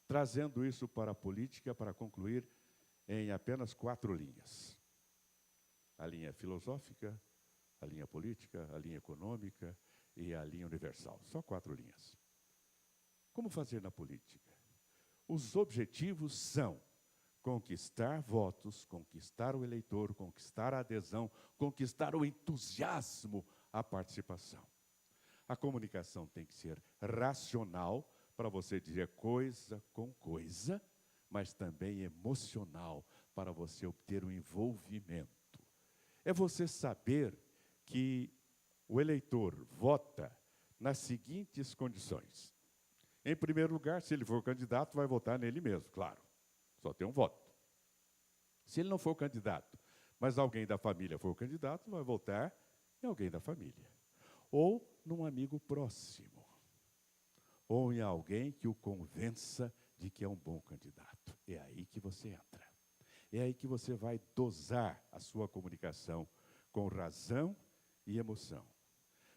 Trazendo isso para a política, para concluir em apenas 4 linhas. A linha filosófica, a linha política, a linha econômica e a linha universal. Só 4 linhas. Como fazer na política? Os objetivos são conquistar votos, conquistar o eleitor, conquistar a adesão, conquistar o entusiasmo, a participação. A comunicação tem que ser racional, para você dizer coisa com coisa, mas também emocional, para você obter um envolvimento. É você saber que o eleitor vota nas seguintes condições. Em primeiro lugar, se ele for candidato, vai votar nele mesmo, claro. Só tem um voto. Se ele não for candidato, mas alguém da família for candidato, vai votar em alguém da família. Ou num amigo próximo. Ou em alguém que o convença de que é um bom candidato. É aí que você entra. É aí que você vai dosar a sua comunicação com razão e emoção.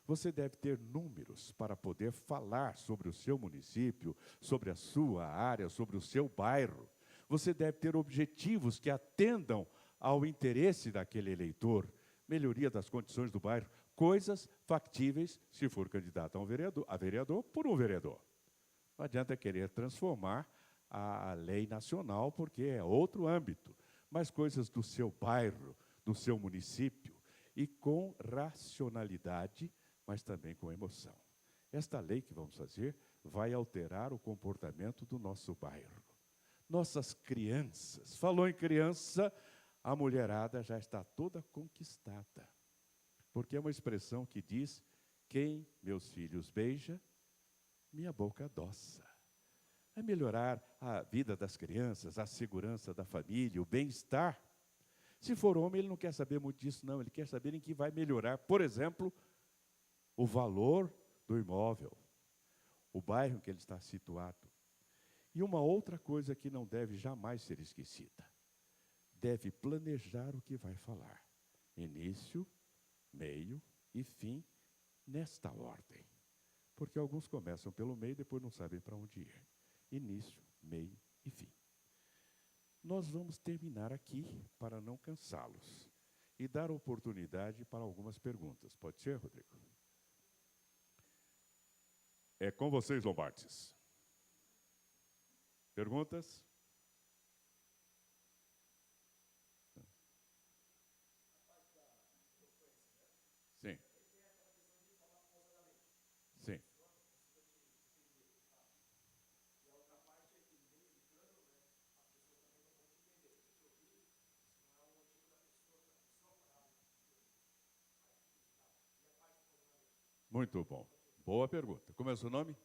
Você deve ter números para poder falar sobre o seu município, sobre a sua área, sobre o seu bairro. Você deve ter objetivos que atendam ao interesse daquele eleitor, melhoria das condições do bairro, coisas factíveis se for candidato a vereador por um vereador. Não adianta querer transformar a lei nacional, porque é outro âmbito, mas coisas do seu bairro, do seu município, e com racionalidade, mas também com emoção. Esta lei que vamos fazer vai alterar o comportamento do nosso bairro. Nossas crianças, falou em criança, a mulherada já está toda conquistada. Porque é uma expressão que diz, quem meus filhos beija, minha boca adoça. É melhorar a vida das crianças, a segurança da família, o bem-estar. Se for homem, ele não quer saber muito disso, não. Ele quer saber em que vai melhorar, por exemplo, o valor do imóvel, o bairro em que ele está situado. E uma outra coisa que não deve jamais ser esquecida. Deve planejar o que vai falar. Início, meio e fim, nesta ordem. Porque alguns começam pelo meio e depois não sabem para onde ir. Início, meio e fim. Nós vamos terminar aqui para não cansá-los e dar oportunidade para algumas perguntas. Pode ser, Rodrigo? É com vocês, Lombardes. Perguntas? Sim. Sim. Muito bom. Boa pergunta. Como é o seu nome?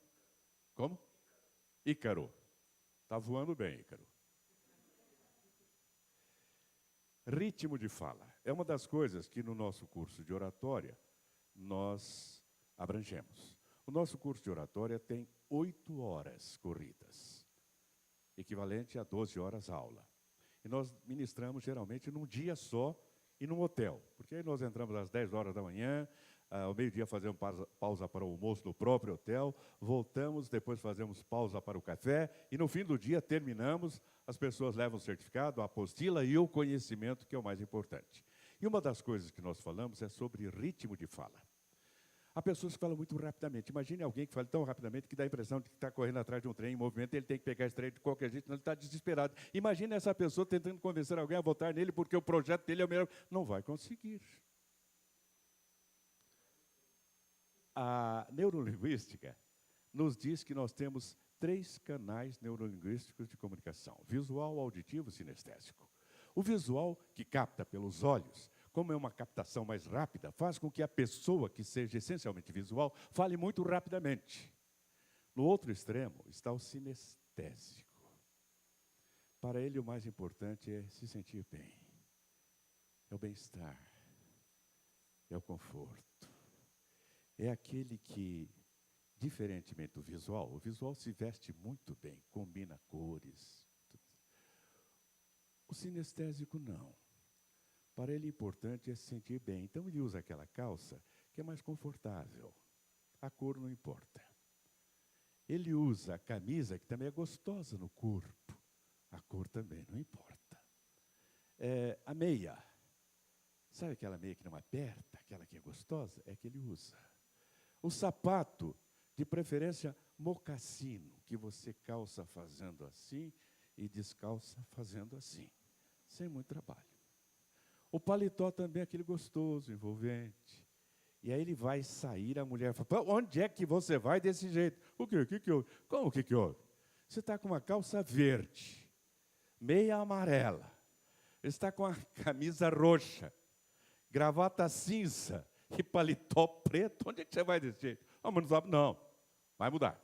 Como? Ícaro. Está voando bem, Ícaro. Ritmo de fala. É uma das coisas que no nosso curso de oratória nós abrangemos. O nosso curso de oratória tem 8 horas corridas, equivalente a 12 horas aula. E nós ministramos, geralmente, num dia só e num hotel. Porque aí nós entramos às 10 horas da manhã, ao meio-dia fazemos pausa para o almoço no próprio hotel, voltamos, depois fazemos pausa para o café, e no fim do dia terminamos, as pessoas levam o certificado, a apostila e o conhecimento, que é o mais importante. E uma das coisas que nós falamos é sobre ritmo de fala. Há pessoas que falam muito rapidamente. Imagine alguém que fala tão rapidamente que dá a impressão de que está correndo atrás de um trem em movimento, e ele tem que pegar esse trem de qualquer jeito, senão ele está desesperado. Imagine essa pessoa tentando convencer alguém a votar nele porque o projeto dele é o melhor. Não vai conseguir. A neurolinguística nos diz que nós temos 3 canais neurolinguísticos de comunicação: visual, auditivo e sinestésico. O visual, que capta pelos olhos, como é uma captação mais rápida, faz com que a pessoa que seja essencialmente visual fale muito rapidamente. No outro extremo está o sinestésico. Para ele, o mais importante é se sentir bem. É o bem-estar. É o conforto. É aquele que, diferentemente do visual, o visual se veste muito bem, combina cores. O sinestésico não. Para ele, o importante é se sentir bem. Então, ele usa aquela calça que é mais confortável. A cor não importa. Ele usa a camisa que também é gostosa no corpo. A cor também não importa. A meia. Sabe aquela meia que não aperta, aquela que é gostosa? É que ele usa. O sapato, de preferência mocassino, que você calça fazendo assim e descalça fazendo assim, sem muito trabalho. O paletó também é aquele gostoso, envolvente. E aí ele vai sair, a mulher fala: onde é que você vai desse jeito? O quê? O que houve? Como o que houve? Você está com uma calça verde, meia amarela, está com a camisa roxa, gravata cinza e paletó preto. Onde é que você vai desse jeito? Ah, mas não sabe. Não, vai mudar.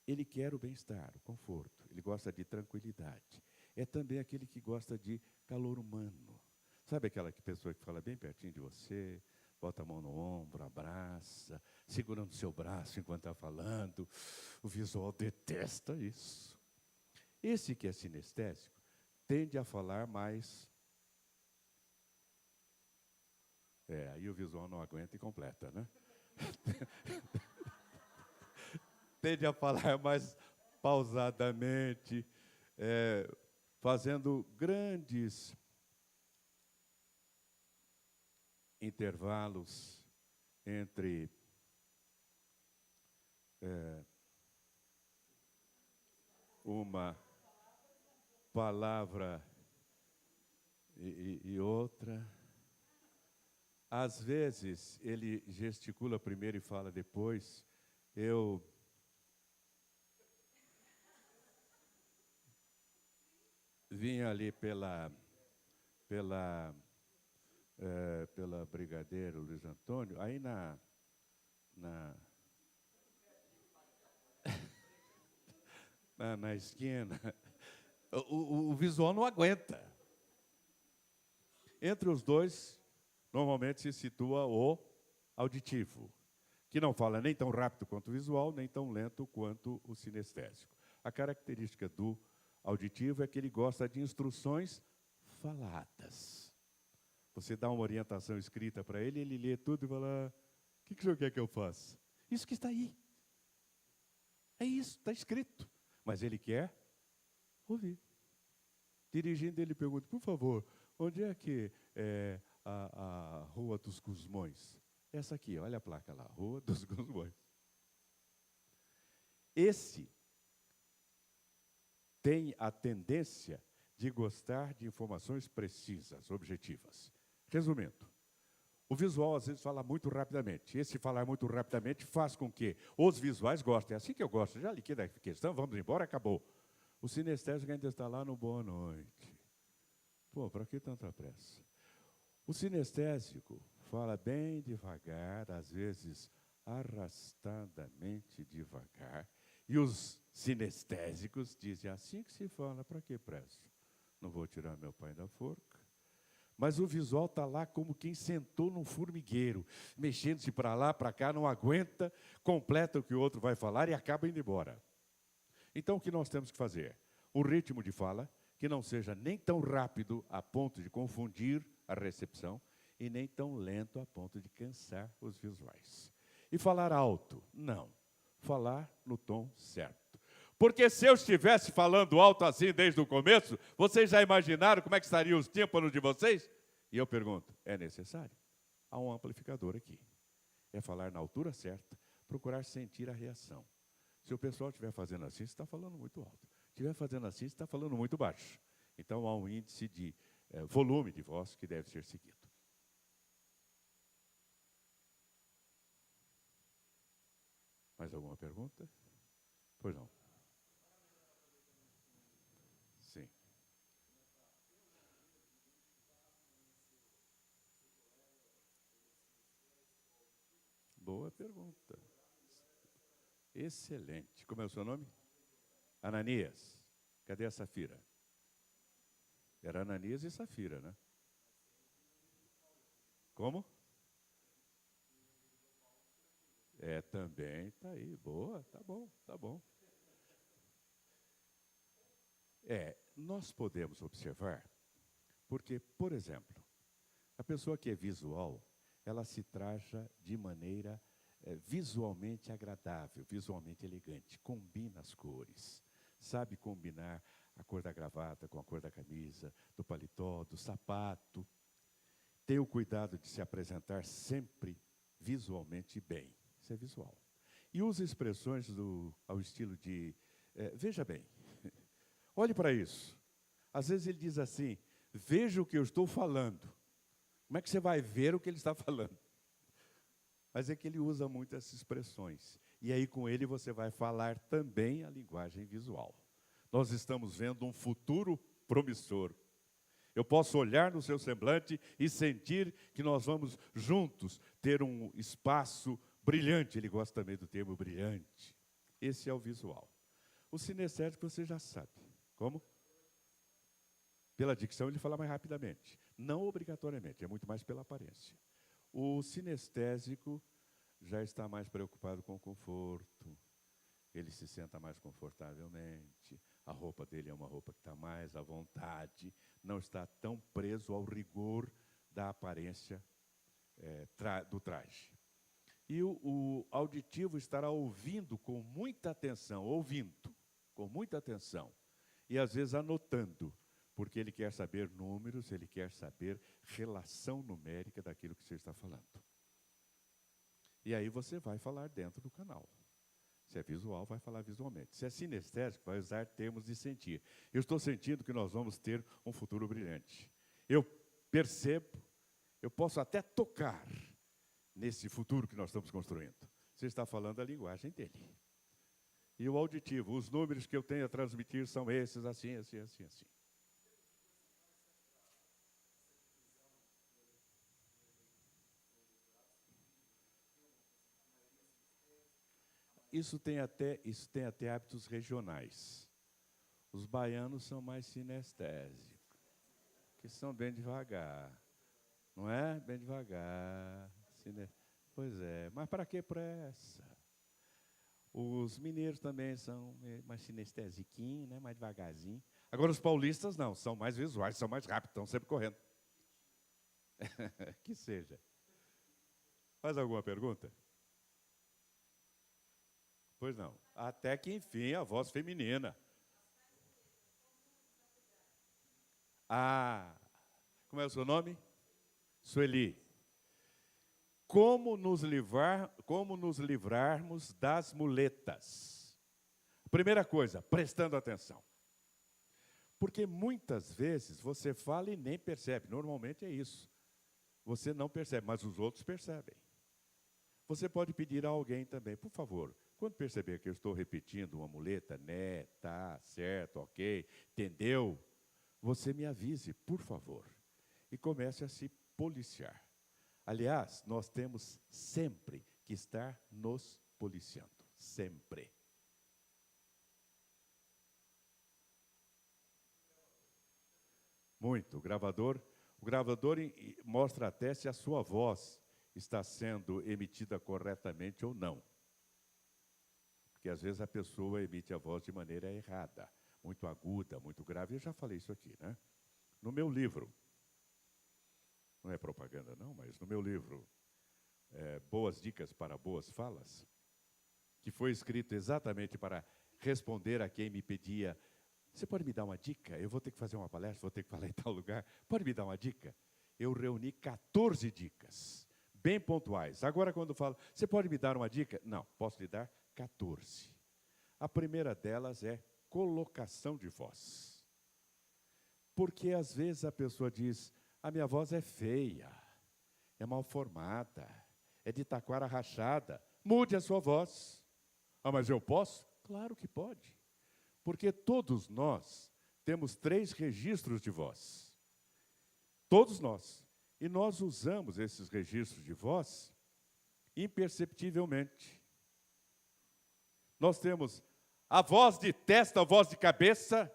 Ele quer o bem-estar, o conforto. Ele gosta de tranquilidade. É também aquele que gosta de calor humano. Sabe aquela pessoa que fala bem pertinho de você, bota a mão no ombro, abraça, segurando o seu braço enquanto está falando? O visual detesta isso. Esse que é sinestésico tende a falar mais. Aí o visual não aguenta e completa, né? Tende a falar mais pausadamente, fazendo grandes intervalos entre uma palavra e outra. Às vezes, ele gesticula primeiro e fala depois. Eu vim ali pela Brigadeiro Luiz Antônio, aí na esquina, o visual não aguenta. Entre os dois, normalmente se situa o auditivo, que não fala nem tão rápido quanto o visual, nem tão lento quanto o sinestésico. A característica do auditivo é que ele gosta de instruções faladas. Você dá uma orientação escrita para ele, ele lê tudo e fala: o que o senhor quer que eu faça? Isso que está aí. É isso, está escrito. Mas ele quer ouvir. Dirigindo, ele pergunta: por favor, onde é que é a Rua dos Gusmões? Essa aqui, olha a placa lá, Rua dos Gusmões. Esse tem a tendência de gostar de informações precisas, objetivas. Resumindo, o visual às vezes fala muito rapidamente. Esse falar muito rapidamente faz com que os visuais gostem. É assim que eu gosto. Já liquei da questão, vamos embora, acabou. O sinestésico ainda está lá no boa noite. Pô, para que tanta pressa? O sinestésico fala bem devagar, às vezes arrastadamente devagar. E os sinestésicos dizem: assim que se fala, para que pressa? Não vou tirar meu pai da forca. Mas o visual está lá como quem sentou num formigueiro, mexendo-se para lá, para cá, não aguenta, completa o que o outro vai falar e acaba indo embora. Então, o que nós temos que fazer? Um ritmo de fala que não seja nem tão rápido a ponto de confundir a recepção e nem tão lento a ponto de cansar os visuais. E falar alto? Não. Falar no tom certo. Porque se eu estivesse falando alto assim desde o começo, vocês já imaginaram como é que estariam os tímpanos de vocês? E eu pergunto, é necessário? Há um amplificador aqui. É falar na altura certa, procurar sentir a reação. Se o pessoal estiver fazendo assim, você está falando muito alto. Se estiver fazendo assim, você está falando muito baixo. Então, há um índice de volume de voz que deve ser seguido. Mais alguma pergunta? Pois não. Sim. Boa pergunta. Excelente. Como é o seu nome? Ananias. Cadê a Safira? Era Ananias e Safira, né? Como? É, também, tá aí, boa, tá bom, tá bom. Nós podemos observar, porque, por exemplo, a pessoa que é visual, ela se traja de maneira visualmente agradável, visualmente elegante, combina as cores, sabe combinar a cor da gravata com a cor da camisa, do paletó, do sapato, tem o cuidado de se apresentar sempre visualmente bem. Isso é visual. E usa expressões ao estilo de, veja bem, olhe para isso. Às vezes ele diz assim, veja o que eu estou falando. Como é que você vai ver o que ele está falando? Mas é que ele usa muito essas expressões. E aí com ele você vai falar também a linguagem visual. Nós estamos vendo um futuro promissor. Eu posso olhar no seu semblante e sentir que nós vamos juntos ter um espaço brilhante. Ele gosta também do termo brilhante. Esse é o visual. O sinestésico você já sabe. Como? Pela dicção ele fala mais rapidamente. Não obrigatoriamente, é muito mais pela aparência. O sinestésico já está mais preocupado com o conforto. Ele se senta mais confortavelmente. A roupa dele é uma roupa que está mais à vontade. Não está tão preso ao rigor da aparência do traje. E o auditivo estará ouvindo com muita atenção, com muita atenção. E às vezes anotando, porque ele quer saber números, ele quer saber relação numérica daquilo que você está falando. E aí você vai falar dentro do canal. Se é visual, vai falar visualmente. Se é sinestésico, vai usar termos de sentir. Eu estou sentindo que nós vamos ter um futuro brilhante. Eu percebo, eu posso até tocar nesse futuro que nós estamos construindo. Você está falando a linguagem dele. E o auditivo, os números que eu tenho a transmitir são esses, assim, assim, assim, assim. Isso tem até hábitos regionais. Os baianos são mais sinestésicos, que são bem devagar. Não é? Bem devagar. Pois é, mas para que pressa? Os mineiros também são mais sinestesiquinhos, né? Mais devagarzinho. Agora os paulistas não, são mais visuais, são mais rápidos, estão sempre correndo. Que seja. Mais alguma pergunta? Pois não. Até que, enfim, a voz feminina. Como é o seu nome? Sueli. Como nos livrarmos das muletas? Primeira coisa, prestando atenção. Porque muitas vezes você fala e nem percebe. Normalmente é isso. Você não percebe, mas os outros percebem. Você pode pedir a alguém também, por favor, quando perceber que eu estou repetindo uma muleta, né, tá, certo, ok, entendeu? Você me avise, por favor. E comece a se policiar. Aliás, nós temos sempre que estar nos policiando. Sempre. Muito. O gravador mostra até se a sua voz está sendo emitida corretamente ou não. Porque às vezes a pessoa emite a voz de maneira errada. muito aguda, muito grave. Eu já falei isso aqui, né? No meu livro, não é propaganda não, mas no meu livro, Boas Dicas para Boas Falas, que foi escrito exatamente para responder a quem me pedia: você pode me dar uma dica? Eu vou ter que fazer uma palestra, vou ter que falar em tal lugar. Pode me dar uma dica? Eu reuni 14 dicas, bem pontuais. Agora, quando eu falo, você pode me dar uma dica? Não, posso lhe dar 14. A primeira delas é colocação de voz. Porque, às vezes, a pessoa diz: a minha voz é feia, é mal formada, é de taquara rachada. Mude a sua voz. Ah, mas eu posso? Claro que pode. Porque todos nós temos 3 registros de voz. Todos nós. E nós usamos esses registros de voz imperceptivelmente. Nós temos a voz de testa, a voz de cabeça,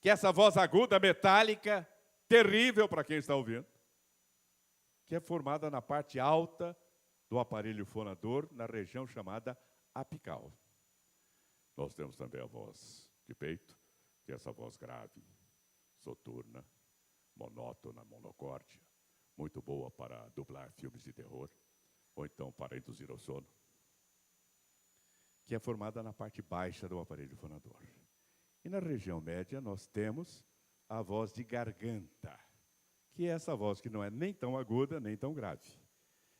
que é essa voz aguda, metálica, terrível para quem está ouvindo, que é formada na parte alta do aparelho fonador, na região chamada apical. Nós temos também a voz de peito, que é essa voz grave, soturna, monótona, monocórdia, muito boa para dublar filmes de terror, ou então para induzir ao sono, que é formada na parte baixa do aparelho fonador. E na região média nós temos a voz de garganta, que é essa voz que não é nem tão aguda, nem tão grave.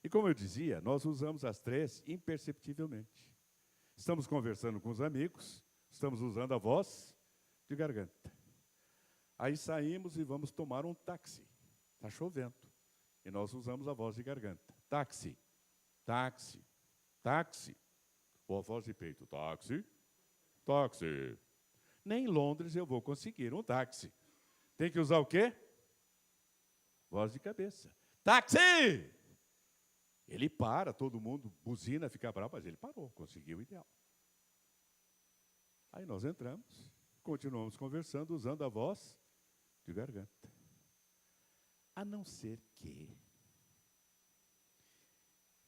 E como eu dizia, nós usamos as 3 imperceptivelmente. Estamos conversando com os amigos, estamos usando a voz de garganta. Aí saímos e vamos tomar um táxi. Está chovendo. E nós usamos a voz de garganta. Táxi, táxi, táxi. Ou a voz de peito. Táxi, táxi. Nem em Londres eu vou conseguir um táxi. Tem que usar o quê? Voz de cabeça. Táxi! Ele para, todo mundo buzina, fica bravo, mas ele parou, conseguiu o ideal. Aí nós entramos, continuamos conversando, usando a voz de garganta. A não ser que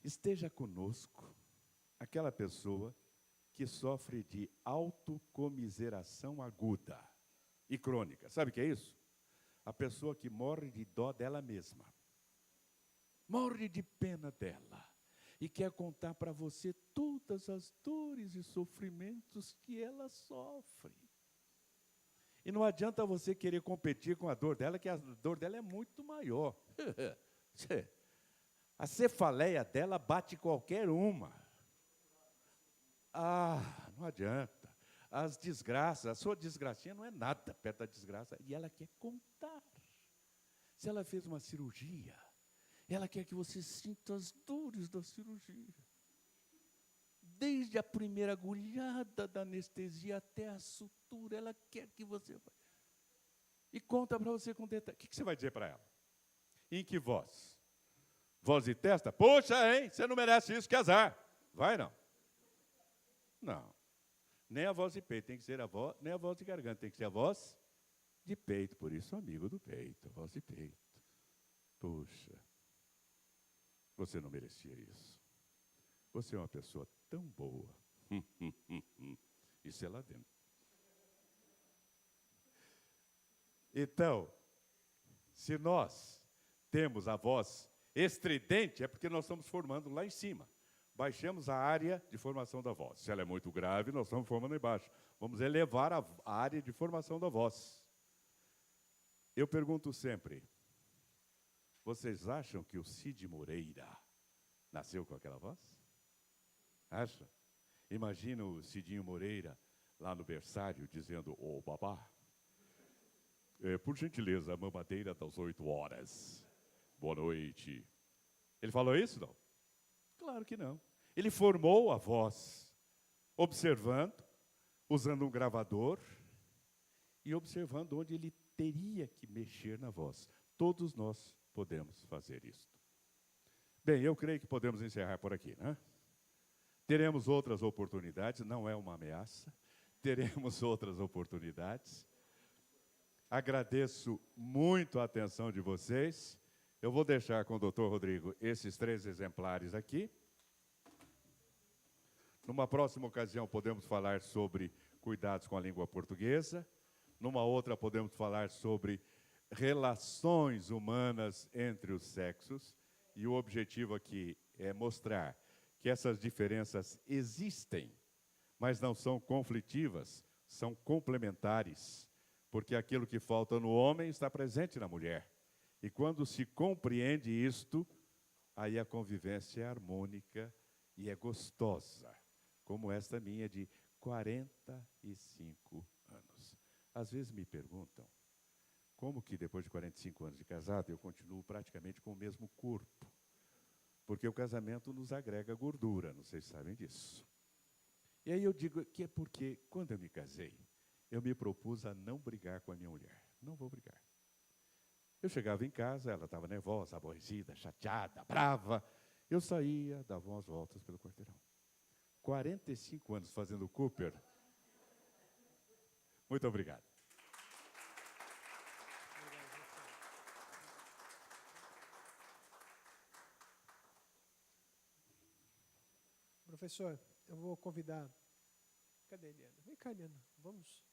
esteja conosco aquela pessoa que sofre de autocomiseração aguda e crônica. Sabe o que é isso? A pessoa que morre de dó dela mesma. Morre de pena dela e quer contar para você todas as dores e sofrimentos que ela sofre. E não adianta você querer competir com a dor dela, que a dor dela é muito maior. A cefaleia dela bate qualquer uma. Ah, não adianta. As desgraças, a sua desgracinha não é nada perto da desgraça. E ela quer contar. Se ela fez uma cirurgia, ela quer que você sinta as dores da cirurgia. Desde a primeira agulhada da anestesia até a sutura, ela quer que você... E conta para você com detalhe. O que você vai dizer para ela? Em que voz? Voz de testa? Poxa, hein? Você não merece isso, que azar. Vai, não. Não. Nem a voz de peito, tem que ser a voz, nem a voz de garganta, tem que ser a voz de peito. Por isso, amigo do peito, a voz de peito. Puxa. Você não merecia isso. Você é uma pessoa tão boa. Isso é lá dentro. Então, se nós temos a voz estridente, é porque nós estamos formando lá em cima. Baixemos a área de formação da voz. Se ela é muito grave, nós estamos formando embaixo. Vamos elevar a área de formação da voz. Eu pergunto sempre, vocês acham que o Cid Moreira nasceu com aquela voz? Acha? Imagina o Cidinho Moreira lá no berçário dizendo: ô babá, por gentileza, a mamadeira das 8 horas. Boa noite. Ele falou isso, não? Claro que não. Ele formou a voz observando, usando um gravador e observando onde ele teria que mexer na voz. Todos nós podemos fazer isso. Bem, eu creio que podemos encerrar por aqui, né? Teremos outras oportunidades, não é uma ameaça. Teremos outras oportunidades. Agradeço muito a atenção de vocês. Eu vou deixar com o Dr. Rodrigo esses 3 exemplares aqui. Numa próxima ocasião, podemos falar sobre cuidados com a língua portuguesa. Numa outra, podemos falar sobre relações humanas entre os sexos. E o objetivo aqui é mostrar que essas diferenças existem, mas não são conflitivas, são complementares, porque aquilo que falta no homem está presente na mulher. E quando se compreende isto, aí a convivência é harmônica e é gostosa, como esta minha de 45 anos. Às vezes me perguntam, como que depois de 45 anos de casado eu continuo praticamente com o mesmo corpo? Porque o casamento nos agrega gordura, não sei se sabem disso. E aí eu digo que é porque, quando eu me casei, eu me propus a não brigar com a minha mulher. Não vou brigar. Eu chegava em casa, ela estava nervosa, aborrecida, chateada, brava. Eu saía, dava umas voltas pelo quarteirão. 45 anos fazendo Cooper. Muito obrigado. Professor, eu vou convidar... Cadê a Eliana? Vem cá, Eliana. Vamos...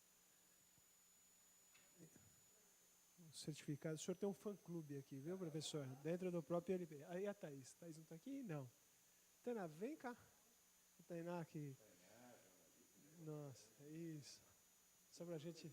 Certificado. O senhor tem um fã-clube aqui, viu, professor? Dentro do próprio LB. Aí a Thaís. Thaís não está aqui? Não. Tainá, vem cá. A Tainá aqui. Nossa, isso. Só para a gente...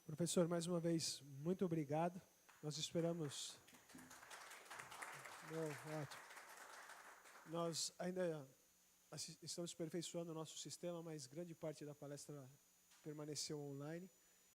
Professor, mais uma vez, muito obrigado. Nós esperamos... Ótimo. Nós ainda estamos aperfeiçoando o nosso sistema, mas grande parte da palestra permaneceu online.